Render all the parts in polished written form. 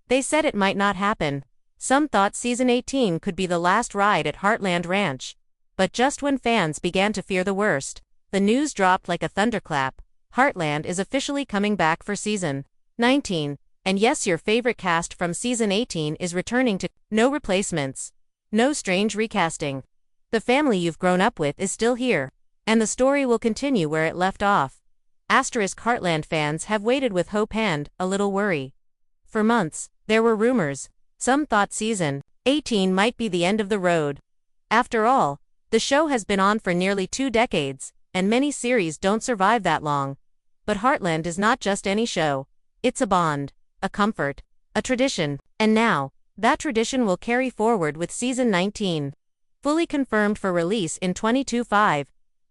They said it might not happen. Some thought season 18 could be the last ride at Heartland Ranch. But just when fans began to fear the worst, the news dropped like a thunderclap. Heartland is officially coming back for season 19. And yes, your favorite cast from season 18 is returning to no replacements. No strange recasting. The family you've grown up with is still here. And the story will continue where it left off. Heartland fans have waited with hope and a little worry. For months, there were rumors. Some thought season 18 might be the end of the road. After all, the show has been on for nearly 2 decades, and many series don't survive that long. But Heartland is not just any show. It's a bond, a comfort, a tradition, and now, that tradition will carry forward with season 19. Fully confirmed for release in 2025.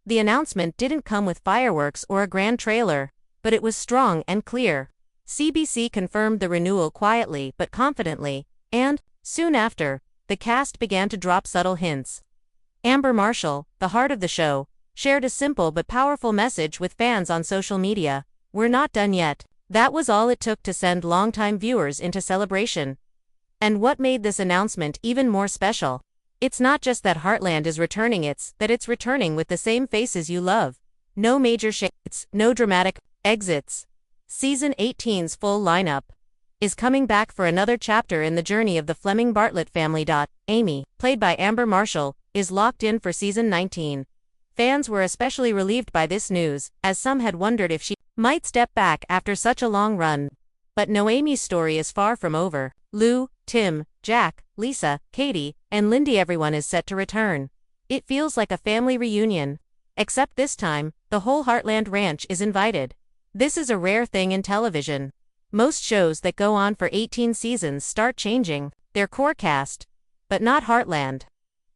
The announcement didn't come with fireworks or a grand trailer, but it was strong and clear. CBC confirmed the renewal quietly but confidently, and, soon after, the cast began to drop subtle hints. Amber Marshall, the heart of the show, shared a simple but powerful message with fans on social media. "We're not done yet." That was all it took to send longtime viewers into celebration. And what made this announcement even more special? It's not just that Heartland is returning, it's that it's returning with the same faces you love. No major shakes, no dramatic exits. Season 18's full lineup is coming back for another chapter in the journey of the Fleming Bartlett family. Amy, played by Amber Marshall, is locked in for season 19. Fans were especially relieved by this news, as some had wondered if she might step back after such a long run. But no, Amy's story is far from over. Lou, Tim, Jack, Lisa, Katie, and Lindy, everyone is set to return. It feels like a family reunion. Except this time, the whole Heartland Ranch is invited. This is a rare thing in television. Most shows that go on for 18 seasons start changing their core cast. But not Heartland.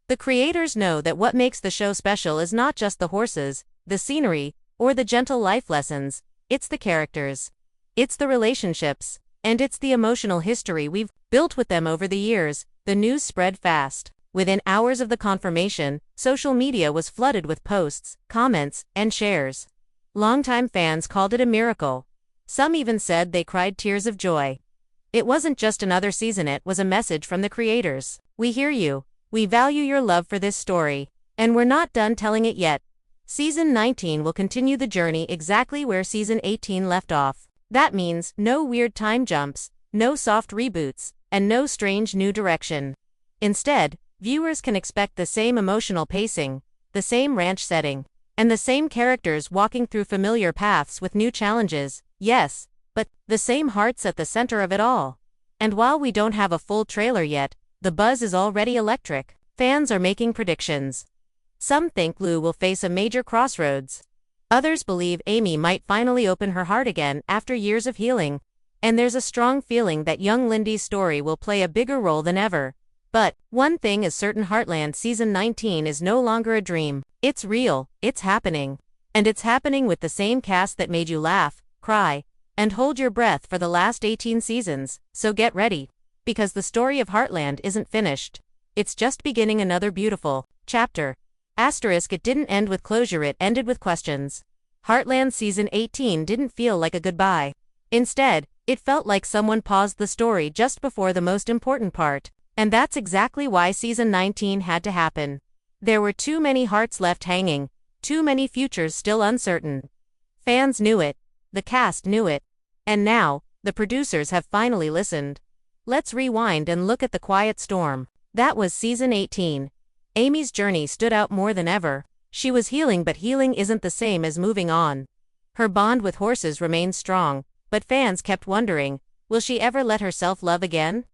The creators know that what makes the show special is not just the horses, the scenery, or the gentle life lessons. It's the characters. It's the relationships. And it's the emotional history we've built with them over the years. The news spread fast. Within hours of the confirmation, social media was flooded with posts, comments, and shares. Longtime fans called it a miracle. Some even said they cried tears of joy. It wasn't just another season, it was a message from the creators. "We hear you. We value your love for this story. And we're not done telling it yet." Season 19 will continue the journey exactly where season 18 left off. That means no weird time jumps, no soft reboots, and no strange new direction. Instead, viewers can expect the same emotional pacing, the same ranch setting, and the same characters walking through familiar paths with new challenges. Yes, but the same hearts at the center of it all. And while we don't have a full trailer yet, the buzz is already electric. Fans are making predictions. Some think Lou will face a major crossroads. Others believe Amy might finally open her heart again after years of healing. And there's a strong feeling that young Lindy's story will play a bigger role than ever. But one thing is certain, Heartland season 19 is no longer a dream. It's real, it's happening. And it's happening with the same cast that made you laugh, cry, and hold your breath for the last 18 seasons. So get ready. Because the story of Heartland isn't finished. It's just beginning another beautiful chapter. It didn't end with closure, it ended with questions. Heartland season 18 didn't feel like a goodbye. Instead, it felt like someone paused the story just before the most important part. And that's exactly why season 19 had to happen. There were too many hearts left hanging, too many futures still uncertain. Fans knew it, the cast knew it, and now, the producers have finally listened. Let's rewind and look at the quiet storm. That was season 18. Amy's journey stood out more than ever. She was healing, but healing isn't the same as moving on. Her bond with horses remained strong, but fans kept wondering, will she ever let herself love again?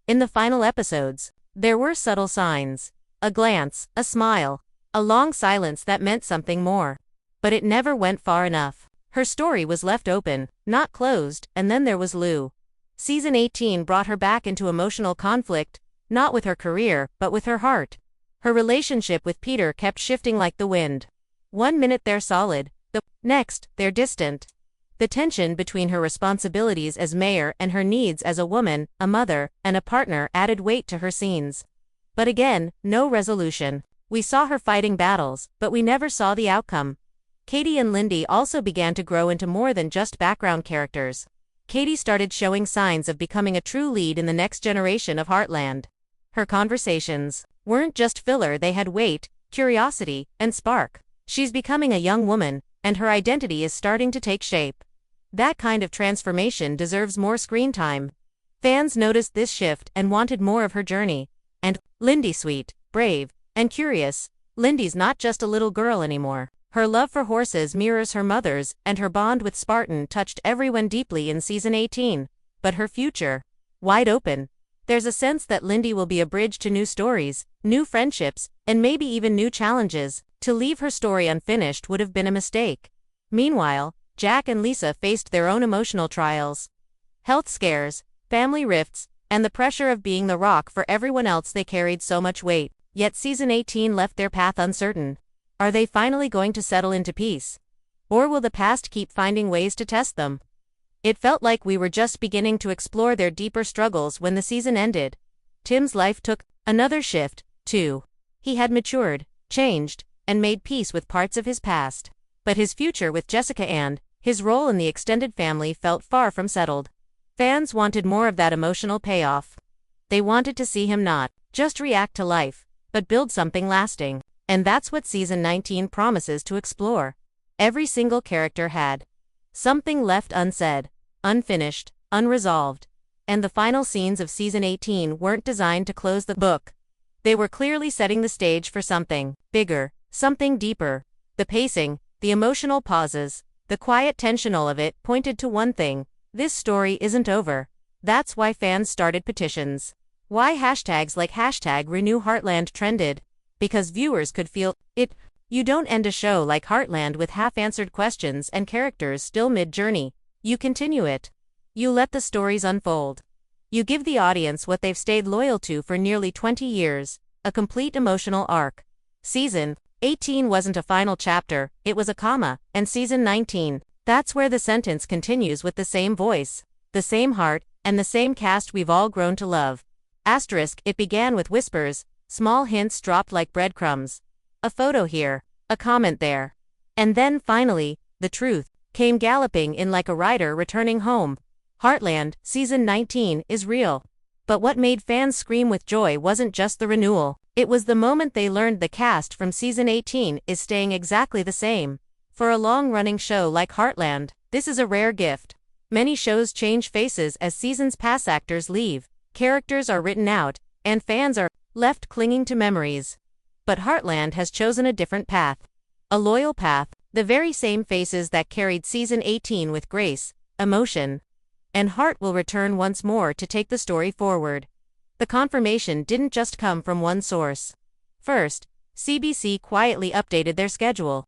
In the final episodes, there were subtle signs. A glance, a smile, a long silence that meant something more. But it never went far enough. Her story was left open, not closed, and then there was Lou. Season 18 brought her back into emotional conflict, not with her career, but with her heart. Her relationship with Peter kept shifting like the wind. One minute they're solid, the next, they're distant. The tension between her responsibilities as mayor and her needs as a woman, a mother, and a partner added weight to her scenes. But again, no resolution. We saw her fighting battles, but we never saw the outcome. Katie and Lindy also began to grow into more than just background characters. Katie started showing signs of becoming a true lead in the next generation of Heartland. Her conversations weren't just filler, they had weight, curiosity, and spark. She's becoming a young woman, and her identity is starting to take shape. That kind of transformation deserves more screen time. Fans noticed this shift and wanted more of her journey. And Lindy, sweet, brave, and curious, Lindy's not just a little girl anymore. Her love for horses mirrors her mother's, and her bond with Spartan touched everyone deeply in season 18. But her future? Wide open. There's a sense that Lindy will be a bridge to new stories, new friendships, and maybe even new challenges. To leave her story unfinished would have been a mistake. Meanwhile, Jack and Lisa faced their own emotional trials. Health scares, family rifts, and the pressure of being the rock for everyone else. They carried so much weight, yet season 18 left their path uncertain. Are they finally going to settle into peace? Or will the past keep finding ways to test them? It felt like we were just beginning to explore their deeper struggles when the season ended. Tim's life took another shift, too. He had matured, changed, and made peace with parts of his past. But his future with Jessica and his role in the extended family felt far from settled. Fans wanted more of that emotional payoff. They wanted to see him not just react to life, but build something lasting. And that's what season 19 promises to explore. Every single character had something left unsaid, unfinished, unresolved. And the final scenes of season 18 weren't designed to close the book. They were clearly setting the stage for something bigger, something deeper. The pacing, the emotional pauses, the quiet tension, all of it pointed to one thing: this story isn't over. That's why fans started petitions. Why hashtags like #RenewHeartland trended. Because viewers could feel it. You don't end a show like Heartland with half-answered questions and characters still mid-journey. You continue it. You let the stories unfold. You give the audience what they've stayed loyal to for nearly 20 years, a complete emotional arc. Season 18 wasn't a final chapter, it was a comma, and season 19, that's where the sentence continues with the same voice, the same heart, and the same cast we've all grown to love. It began with whispers, small hints dropped like breadcrumbs. A photo here, a comment there. And then finally, the truth came galloping in like a rider returning home. Heartland, season 19, is real. But what made fans scream with joy wasn't just the renewal. It was the moment they learned the cast from season 18 is staying exactly the same. For a long-running show like Heartland, this is a rare gift. Many shows change faces as seasons pass, actors leave, characters are written out, and fans are left clinging to memories. But Heartland has chosen a different path. A loyal path, the very same faces that carried season 18 with grace, emotion, and heart will return once more to take the story forward. The confirmation didn't just come from one source. First, CBC quietly updated their schedule.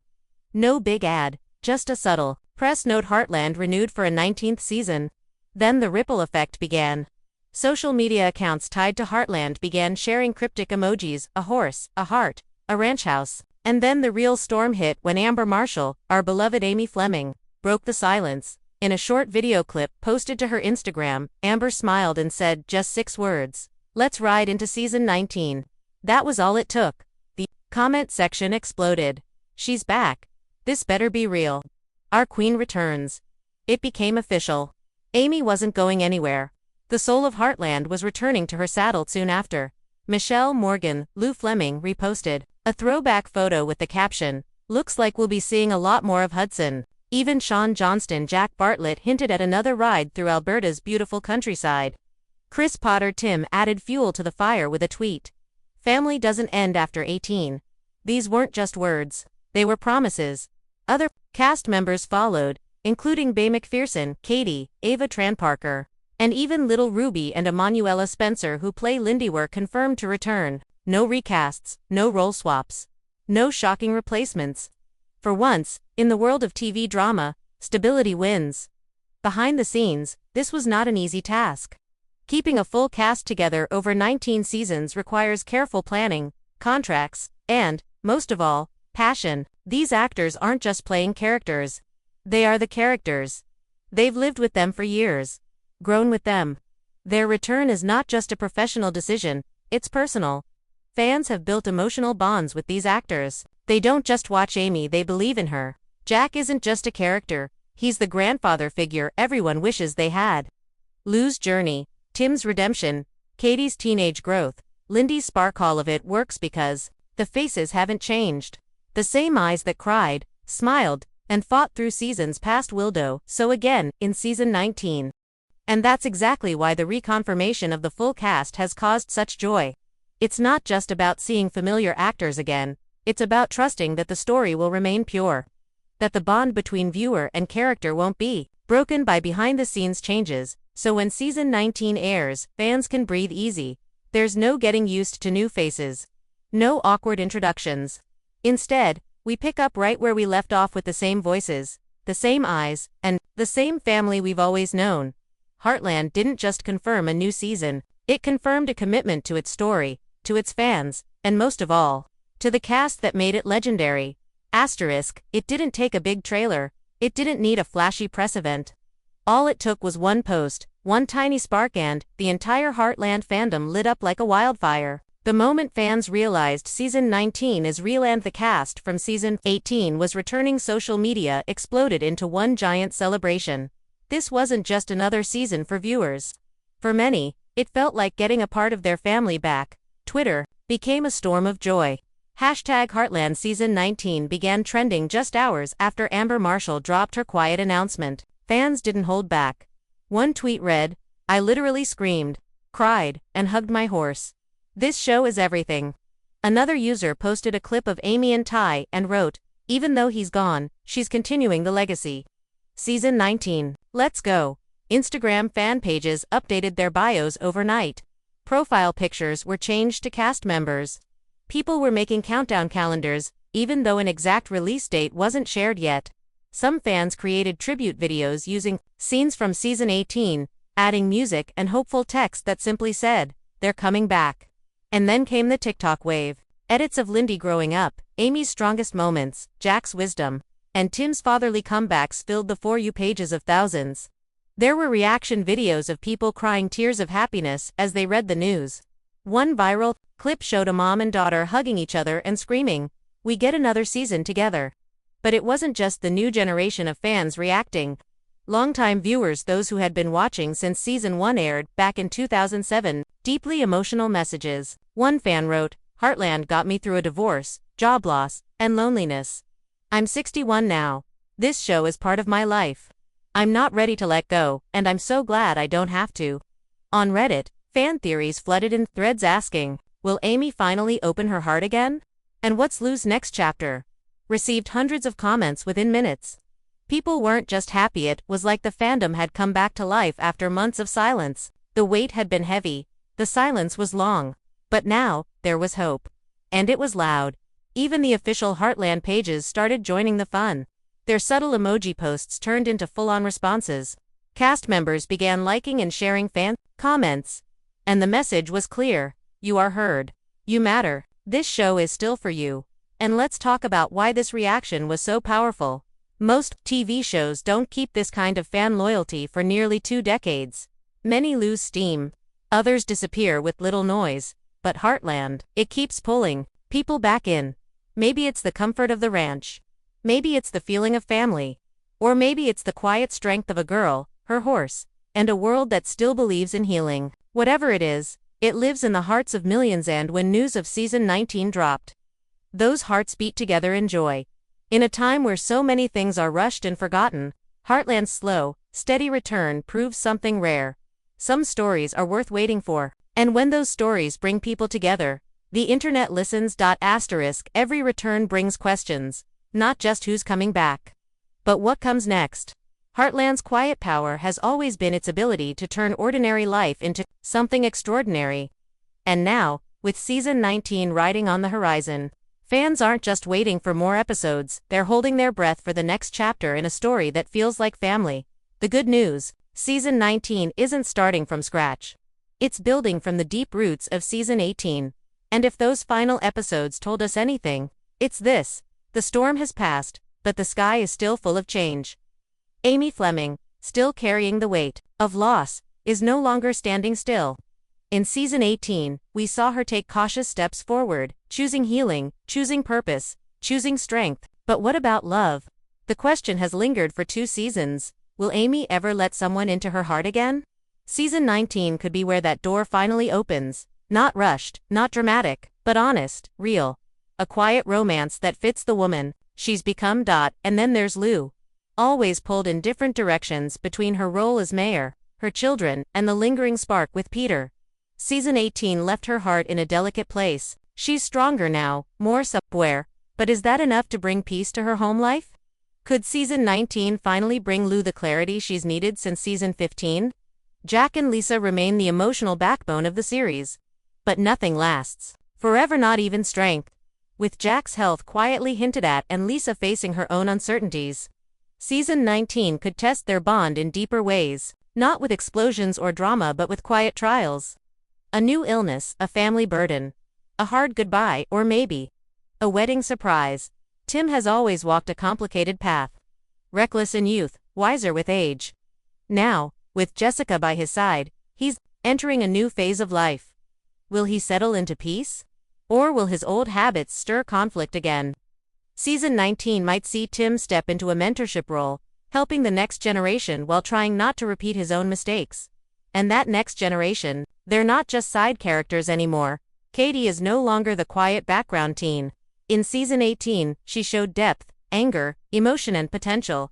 No big ad, just a subtle press note: Heartland renewed for a 19th season. Then the ripple effect began. Social media accounts tied to Heartland began sharing cryptic emojis: a horse, a heart, a ranch house. And then the real storm hit when Amber Marshall, our beloved Amy Fleming, broke the silence. In a short video clip posted to her Instagram, Amber smiled and said just 6 words: "Let's ride into season 19. That was all it took. The comment section exploded. She's back. This better be real. Our queen returns. It became official. Amy wasn't going anywhere. The soul of Heartland was returning to her saddle soon after. Michelle Morgan, Lou Fleming reposted a throwback photo with the caption, "Looks like we'll be seeing a lot more of Hudson." Even Shaun Johnston, Jack Bartlett hinted at another ride through Alberta's beautiful countryside. Chris Potter Tim added fuel to the fire with a tweet. Family doesn't end after 18. These weren't just words. They were promises. Other cast members followed, including Bay McPherson, Katie, Ava Tranparker, and even Little Ruby and Emanuela Spencer, who play Lindy, were confirmed to return. No recasts, no role swaps, no shocking replacements. For once, in the world of TV drama, stability wins. Behind the scenes, this was not an easy task. Keeping a full cast together over 19 seasons requires careful planning, contracts, and, most of all, passion. These actors aren't just playing characters. They are the characters. They've lived with them for years. Grown with them. Their return is not just a professional decision, it's personal. Fans have built emotional bonds with these actors. They don't just watch Amy, they believe in her. Jack isn't just a character, He's the grandfather figure everyone wishes they had. Lou's journey, Tim's redemption, Katie's teenage growth, Lindy's spark, all of it works because the faces haven't changed. The same eyes that cried, smiled, and fought through seasons past will do so again in season 19. And that's exactly why the reconfirmation of the full cast has caused such joy. It's not just about seeing familiar actors again, it's about trusting that the story will remain pure. That the bond between viewer and character won't be broken by behind-the-scenes changes, so when season 19 airs, fans can breathe easy. There's no getting used to new faces. No awkward introductions. Instead, we pick up right where we left off with the same voices, the same eyes, and the same family we've always known. Heartland didn't just confirm a new season, it confirmed a commitment to its story, to its fans, and most of all, to the cast that made it legendary. Asterisk, it didn't take a big trailer, it didn't need a flashy press event. All it took was one post, one tiny spark, and the entire Heartland fandom lit up like a wildfire. The moment fans realized season 19 is real and the cast from season 18 was returning, social media exploded into one giant celebration. This wasn't just another season for viewers. For many, it felt like getting a part of their family back. Twitter became a storm of joy. Hashtag Heartland Season 19 began trending just hours after Amber Marshall dropped her quiet announcement. Fans didn't hold back. One tweet read, "I literally screamed, cried, and hugged my horse. This show is everything." Another user posted a clip of Amy and Ty and wrote, "Even though he's gone, she's continuing the legacy." Season 19. Let's go. Instagram fan pages updated their bios overnight. Profile pictures were changed to cast members. People were making countdown calendars, even though an exact release date wasn't shared yet. Some fans created tribute videos using scenes from season 18, adding music and hopeful text that simply said, "They're coming back." And then came the TikTok wave. Edits of Lindy growing up, Amy's strongest moments, Jack's wisdom, and Tim's fatherly comebacks filled the For You pages of thousands. There were reaction videos of people crying tears of happiness as they read the news. One viral clip showed a mom and daughter hugging each other and screaming, "We get another season together." But it wasn't just the new generation of fans reacting. Longtime viewers, those who had been watching since season 1 aired back in 2007, deeply emotional messages. One fan wrote, "Heartland got me through a divorce, job loss, and loneliness. I'm 61 now. This show is part of my life. I'm not ready to let go, and I'm so glad I don't have to." On Reddit, fan theories flooded in threads asking, will Amy finally open her heart again? And what's Lou's next chapter? Received hundreds of comments within minutes. People weren't just happy, it was like the fandom had come back to life after months of silence. The weight had been heavy, the silence was long. But now, there was hope. And it was loud. Even the official Heartland pages started joining the fun. Their subtle emoji posts turned into full-on responses. Cast members began liking and sharing fan comments. And the message was clear. You are heard. You matter. This show is still for you. And let's talk about why this reaction was so powerful. Most TV shows don't keep this kind of fan loyalty for nearly 2 decades. Many lose steam. Others disappear with little noise. But Heartland, it keeps pulling people back in. Maybe it's the comfort of the ranch. Maybe it's the feeling of family. Or maybe it's the quiet strength of a girl, her horse, and a world that still believes in healing. Whatever it is, it lives in the hearts of millions, and when news of season 19 dropped, those hearts beat together in joy. In a time where so many things are rushed and forgotten, Heartland's slow, steady return proves something rare. Some stories are worth waiting for. And when those stories bring people together, the internet listens. Every return brings questions, not just who's coming back, but what comes next. Heartland's quiet power has always been its ability to turn ordinary life into something extraordinary. And now, with season 19 riding on the horizon, fans aren't just waiting for more episodes, they're holding their breath for the next chapter in a story that feels like family. The good news, season 19 isn't starting from scratch. It's building from the deep roots of season 18. And if those final episodes told us anything, it's this: the storm has passed, but the sky is still full of change. Amy Fleming, still carrying the weight of loss, is no longer standing still. In season 18, we saw her take cautious steps forward, choosing healing, choosing purpose, choosing strength. But what about love? The question has lingered for 2 seasons. Will Amy ever let someone into her heart again? Season 19 could be where that door finally opens. Not rushed, not dramatic, but honest, real. A quiet romance that fits the woman she's become. And then there's Lou. Always pulled in different directions between her role as mayor, her children, and the lingering spark with Peter. Season 18 left her heart in a delicate place. She's stronger now, more self-aware, but is that enough to bring peace to her home life? Could Season 19 finally bring Lou the clarity she's needed since Season 15? Jack and Lisa remain the emotional backbone of the series. But nothing lasts forever, not even strength. With Jack's health quietly hinted at and Lisa facing her own uncertainties, Season 19 could test their bond in deeper ways, not with explosions or drama but with quiet trials. A new illness, a family burden, a hard goodbye, or maybe a wedding surprise. Tim has always walked a complicated path. Reckless in youth, wiser with age. Now, with Jessica by his side, he's entering a new phase of life. Will he settle into peace? Or will his old habits stir conflict again? Season 19 might see Tim step into a mentorship role, helping the next generation while trying not to repeat his own mistakes. And that next generation, they're not just side characters anymore. Katie is no longer the quiet background teen. In Season 18, she showed depth, anger, emotion, and potential.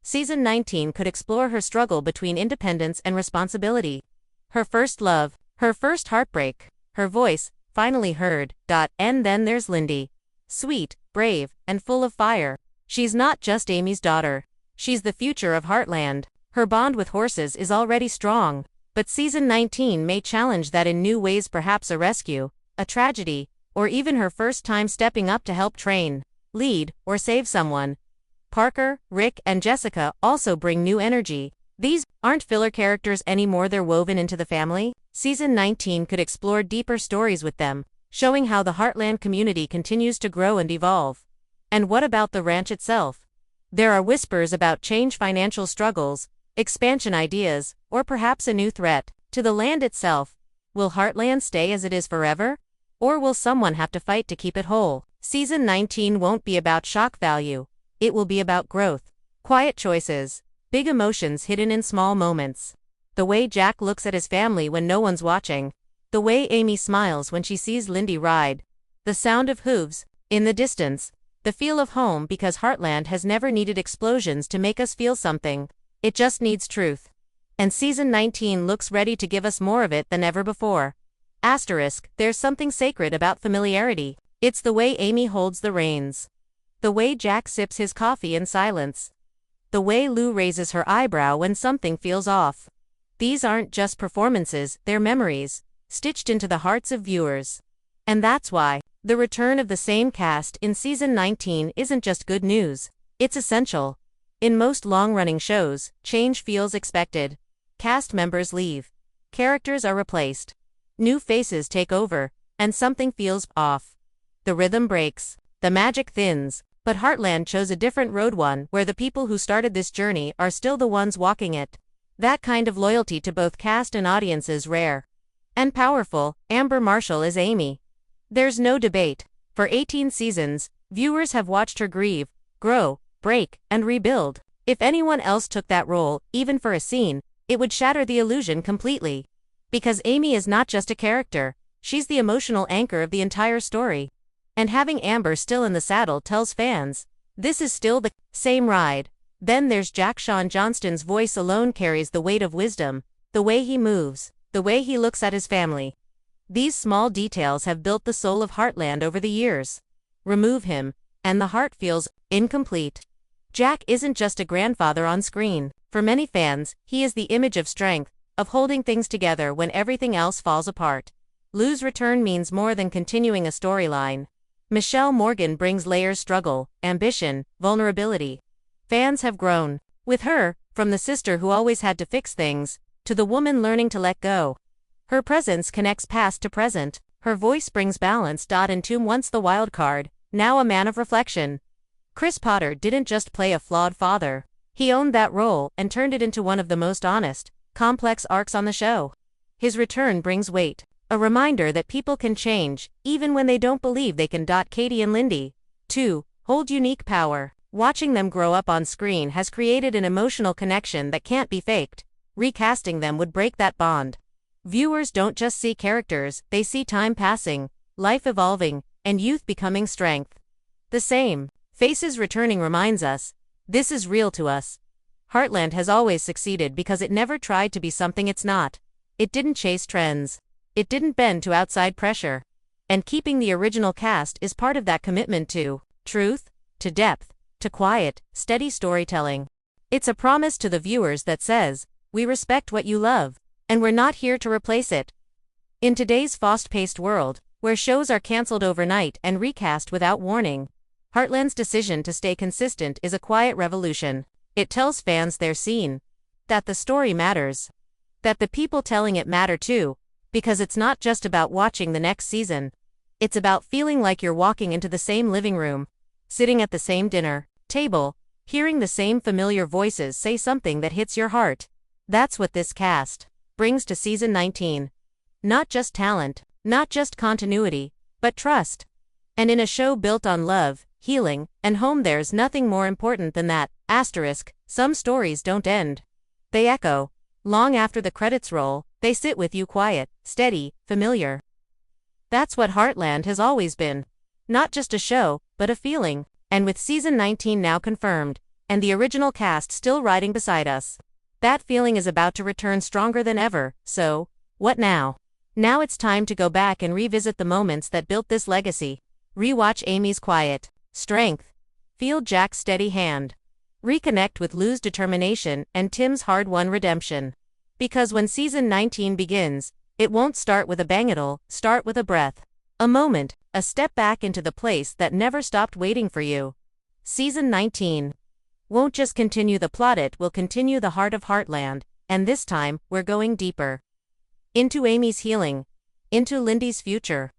Season 19 could explore her struggle between independence and responsibility. Her first love, her first heartbreak, her voice, finally heard. And then there's Lindy. Sweet, brave, and full of fire. She's not just Amy's daughter. She's the future of Heartland. Her bond with horses is already strong. But Season 19 may challenge that in new ways, perhaps a rescue, a tragedy, or even her first time stepping up to help train, lead, or save someone. Parker, Rick, and Jessica also bring new energy. These aren't filler characters anymore, they're woven into the family. Season 19 could explore deeper stories with them, showing how the Heartland community continues to grow and evolve. And what about the ranch itself? There are whispers about change, financial struggles, expansion ideas, or perhaps a new threat to the land itself. Will Heartland stay as it is forever? Or will someone have to fight to keep it whole? Season 19 won't be about shock value. It will be about growth, quiet choices, big emotions hidden in small moments. The way Jack looks at his family when no one's watching. The way Amy smiles when she sees Lindy ride. The sound of hooves in the distance. The feel of home, because Heartland has never needed explosions to make us feel something. It just needs truth. And Season 19 looks ready to give us more of it than ever before. There's something sacred about familiarity. It's the way Amy holds the reins. The way Jack sips his coffee in silence. The way Lou raises her eyebrow when something feels off. These aren't just performances, they're memories, stitched into the hearts of viewers. And that's why the return of the same cast in Season 19 isn't just good news, it's essential. In most long-running shows, change feels expected. Cast members leave. Characters are replaced. New faces take over, and something feels off. The rhythm breaks, the magic thins, but Heartland chose a different road, one where the people who started this journey are still the ones walking it. That kind of loyalty to both cast and audience is rare. And powerful. Amber Marshall is Amy. There's no debate. For 18 seasons, viewers have watched her grieve, grow, break, and rebuild. If anyone else took that role, even for a scene, it would shatter the illusion completely. Because Amy is not just a character, she's the emotional anchor of the entire story. And having Amber still in the saddle tells fans, this is still the same ride. Then there's Jack. Shaun Johnston's voice alone carries the weight of wisdom, the way he moves, the way he looks at his family. These small details have built the soul of Heartland over the years. Remove him, and the heart feels incomplete. Jack isn't just a grandfather on screen. For many fans, he is the image of strength, of holding things together when everything else falls apart. Lou's return means more than continuing a storyline. Michelle Morgan brings layers: struggle, ambition, vulnerability. Fans have grown with her, from the sister who always had to fix things, to the woman learning to let go. Her presence connects past to present. Her voice brings balance. And Tom, once the wild card, now a man of reflection. Chris Potter didn't just play a flawed father. He owned that role and turned it into one of the most honest, complex arcs on the show. His return brings weight, a reminder that people can change, even when they don't believe they can. Katie and Lindy, too, hold unique power. Watching them grow up on screen has created an emotional connection that can't be faked. Recasting them would break that bond. Viewers don't just see characters, they see time passing, life evolving, and youth becoming strength. The same faces returning reminds us, this is real to us. Heartland has always succeeded because it never tried to be something it's not. It didn't chase trends. It didn't bend to outside pressure. And keeping the original cast is part of that commitment to truth, to depth, to quiet, steady storytelling. It's a promise to the viewers that says, we respect what you love, and we're not here to replace it. In today's fast-paced world, where shows are cancelled overnight and recast without warning, Heartland's decision to stay consistent is a quiet revolution. It tells fans they're seen, that the story matters, that the people telling it matter too, because it's not just about watching the next season. It's about feeling like you're walking into the same living room, sitting at the same dinner table, hearing the same familiar voices say something that hits your heart. That's what this cast brings to season 19. Not just talent, not just continuity, but trust. And in a show built on love, healing, and home, there's nothing more important than that. Some stories don't end. They echo. Long after the credits roll, they sit with you quiet, steady, familiar. That's what Heartland has always been. Not just a show, but a feeling. And with season 19 now confirmed, and the original cast still riding beside us, that feeling is about to return stronger than ever. So, what now? Now it's time to go back and revisit the moments that built this legacy. Rewatch Amy's quiet strength. Feel Jack's steady hand. Reconnect with Lou's determination and Tim's hard-won redemption. Because when season 19 begins, it won't start with a bang, it'll start with a breath. A moment, a step back into the place that never stopped waiting for you. Season 19 won't just continue the plot, it will continue the heart of Heartland, and this time, we're going deeper. Into Amy's healing. Into Lindy's future.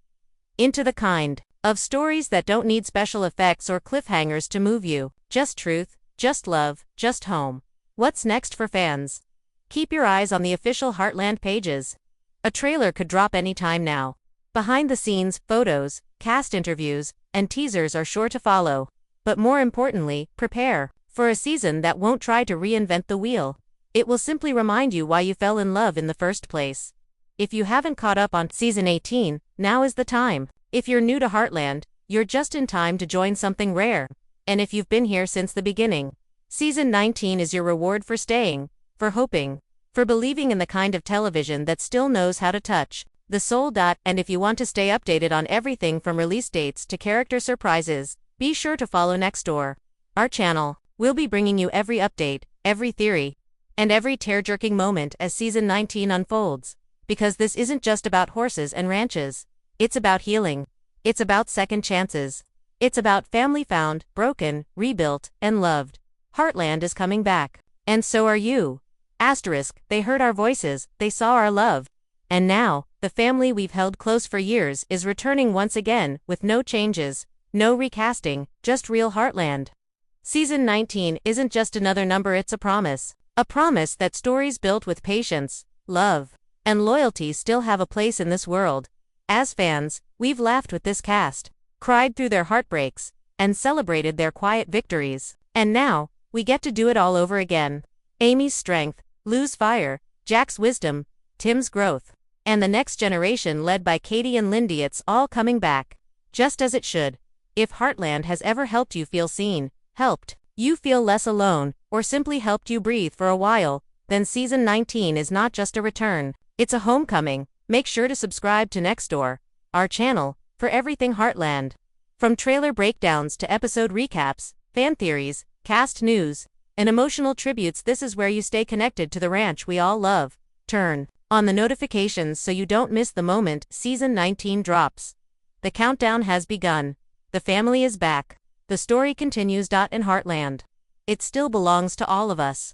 Into the kind of stories that don't need special effects or cliffhangers to move you. Just truth, just love, just home. What's next for fans? Keep your eyes on the official Heartland pages. A trailer could drop anytime now. Behind the scenes, photos, cast interviews, and teasers are sure to follow. But more importantly, prepare for a season that won't try to reinvent the wheel. It will simply remind you why you fell in love in the first place. If you haven't caught up on season 18, now is the time. If you're new to Heartland, you're just in time to join something rare. And if you've been here since the beginning, season 19 is your reward for staying, for hoping, for believing in the kind of television that still knows how to touch the soul. And if you want to stay updated on everything from release dates to character surprises, be sure to follow Nextdoor, our channel. We'll be bringing you every update, every theory, and every tear-jerking moment as season 19 unfolds. Because this isn't just about horses and ranches. It's about healing. It's about second chances. It's about family found, broken, rebuilt, and loved. Heartland is coming back. And so are you. They heard our voices, they saw our love. And now, the family we've held close for years is returning once again, with no changes, no recasting, just real Heartland. Season 19 isn't just another number, it's a promise. A promise that stories built with patience, love, and loyalty still have a place in this world. As fans, we've laughed with this cast, cried through their heartbreaks, and celebrated their quiet victories. And now, we get to do it all over again. Amy's strength, Lou's fire, Jack's wisdom, Tim's growth, and the next generation led by Katie and Lindy, it's all coming back. Just as it should. If Heartland has ever helped you feel seen, helped you feel less alone, or simply helped you breathe for a while, then season 19 is not just a return, it's a homecoming. Make sure to subscribe to Nextdoor, our channel, for everything Heartland. From trailer breakdowns to episode recaps, fan theories, cast news, and emotional tributes, this is where you stay connected to the ranch we all love. Turn on the notifications so you don't miss the moment season 19 drops. The countdown has begun. The family is back. The story continues. In Heartland, it still belongs to all of us.